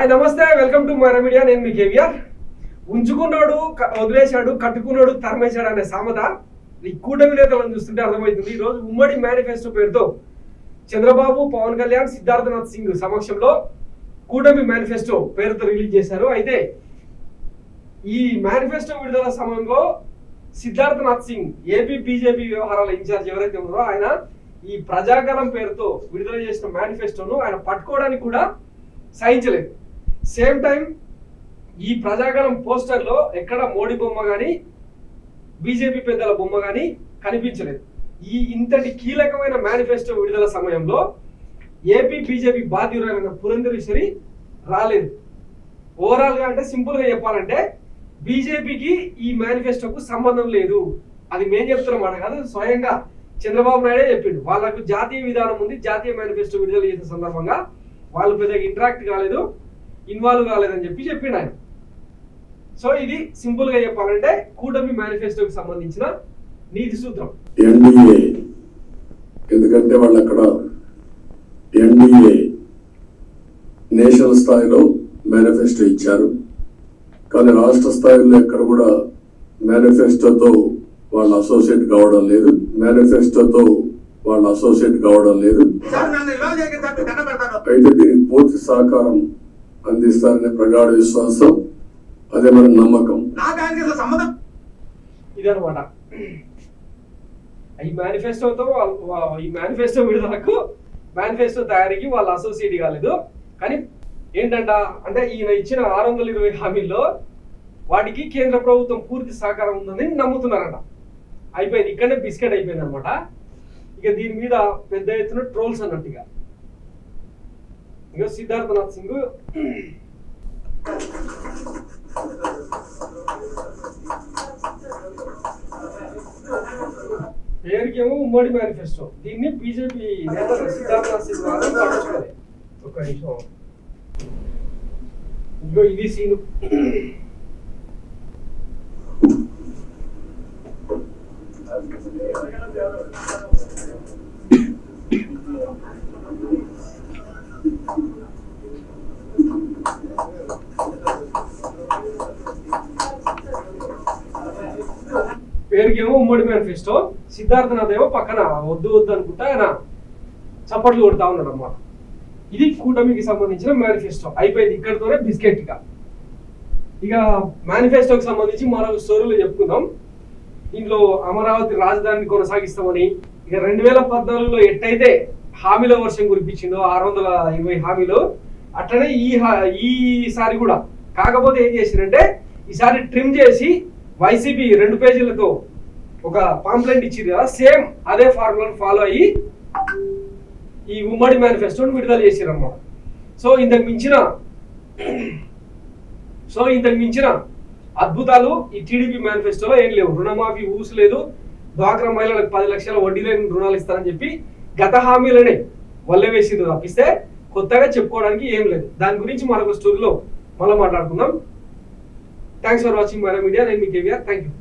Hi నమస్తే welcome to Mara media. నేను మీ కేవీఆర్. ఉంచుకున్నాడు వదిలేశాడు కట్టుకున్నాడు తరమేశాడు అనే సామెత ఈ కూటమి నేతలను చూస్తుంటే అర్థమవుతుంది. ఈ రోజు ఉమ్మడి మేనిఫెస్టో పేరుతో చంద్రబాబు, పవన్ కళ్యాణ్, సిద్ధార్థనాథ్ సింగ్ సమక్షంలో కూటమి మేనిఫెస్టో పేరుతో రిలీజ్ చేశారు. అయితే ఈ మేనిఫెస్టో విడుదల సమయంలో సిద్ధార్థనాథ్ సింగ్ ఏపీ బీజేపీ వ్యవహారాల ఇన్ఛార్జ్ ఎవరైతే ఉన్నారో ఆయన ఈ ప్రజాగలం పేరుతో విడుదల చేసిన మేనిఫెస్టోను ఆయన పట్టుకోవడానికి కూడా సహించలేదు. సేమ్ టైం ఈ ప్రజాగలం పోస్టర్లో ఎక్కడ మోడీ బొమ్మ కానీ బీజేపీ పెద్దల బొమ్మ కానీ కనిపించలేదు. ఈ ఇంతటి కీలకమైన మేనిఫెస్టో విడుదల సమయంలో ఏపీ బీజేపీ బాధ్యురాలైన పురంధరేశ్వరి రాలేదు. ఓవరాల్గా అంటే సింపుల్గా చెప్పాలంటే బీజేపీకి ఈ మేనిఫెస్టోకు సంబంధం లేదు. అది మేము చెప్తున్నమాట కాదు, స్వయంగా చంద్రబాబు నాయుడే చెప్పిండు. వాళ్ళకు జాతీయ విధానం ఉంది, జాతీయ మేనిఫెస్టో విడుదల చేసిన సందర్భంగా వాళ్ళు పెద్దగా ఇంటరాక్ట్ కాలేదు, ఇన్వాల్వ్ కాలేదని చెప్పిండు ఆయన. సో ఇది సింపుల్ గా చెప్పాలంటే కూటమి మేనిఫెస్టోకి సంబంధించిన నీతి సూత్రం. ఎన్డీఏ ఎందుకంటే వాళ్ళు అక్కడ ఎన్డీఏ నేషనల్ స్థాయిలో మేనిఫెస్టో ఇచ్చారు, కానీ రాష్ట్ర స్థాయిలో ఎక్కడ కూడా మేనిఫెస్టోతో వాళ్ళు అసోసియేట్ కావడం లేదు. అయితే దీనికి పూర్తి సహకారం అందిస్తారనే ప్రగాఢ విశ్వాసం, అదే మన నమ్మకం. ఇదనమాట ఈ మేనిఫెస్టోతో ఈ మేనిఫెస్టో విడుదలకు మేనిఫెస్టో తయారీకి వాళ్ళు అసోసియేట్ కాలేదు. కానీ ఏంటంట అంటే ఈయన ఇచ్చిన 620 హామీల్లో వాటికి కేంద్ర ప్రభుత్వం పూర్తి సహకారం ఉందని నమ్ముతున్నారంట. అయిపోయింది, ఇక్కడనే బిస్కెట్ అయిపోయింది అనమాట. ఇక దీని మీద పెద్ద ఎత్తున ట్రోల్స్ అన్నట్టుగా. ఇక సిద్ధార్థనాథ్ సింగ్ పేరుకేమో ఉమ్మడి మేనిఫెస్టో, దీన్ని బీజేపీ నేతలు సిద్ధార్థనాథ్ సింగ్ వాళ్ళు పట్టించుకోలేదు. ఒక్క నిమిషం, ఇదిగో ఇది సీను. పేరుకేమో ఉమ్మడి మేనిఫెస్టో, సిద్ధార్థనాథ్ ఏమో పక్కన వద్దు అనుకుంటా ఆయన చప్పట్లు కొడతా ఉన్నాడు అన్నమాట. ఇది కూటమికి సంబంధించిన మేనిఫెస్టో. అయిపోయింది ఇక్కడితోనే బిస్కెట్. ఇక మేనిఫెస్టోకి సంబంధించి మరో స్టోరీలో చెప్పుకుందాం. దీంట్లో అమరావతి రాజధానిని కొనసాగిస్తామని, ఇక 2014లో ఎట్టయితే హామీల వర్షం కురిపించిందో 620 హామీలు, అట్లనే ఈసారి కూడా. కాకపోతే ఏం చేసిందంటే ఈసారి ట్రిమ్ చేసి వైసీపీ 2 పేజీలతో ఒక పాంప్లెంట్ ఇచ్చింది కదా, సేమ్ అదే ఫార్ములాను ఫాలో అయ్యి ఈ ఉమ్మడి మేనిఫెస్టోని విడుదల చేసారు అన్నమాట. సో ఇంతకు మించిన అద్భుతాలు ఈ టీడీపీ మేనిఫెస్టోలో ఏం లేవు. రుణమాఫీ ఊసు లేదు, డ్వాక్రా మహిళలకు 10 లక్షల వడ్డీ లేని రుణాలు ఇస్తారని చెప్పి గత హామీలనే వల్ల వేసింది తప్పిస్తే కొత్తగా చెప్పుకోవడానికి ఏం లేదు. దాని గురించి మరొక స్టోరీలో మళ్ళీ మాట్లాడుకుందాం. Thanks for watching Mara media. నేను మీ కేవీఆర్. Thank you.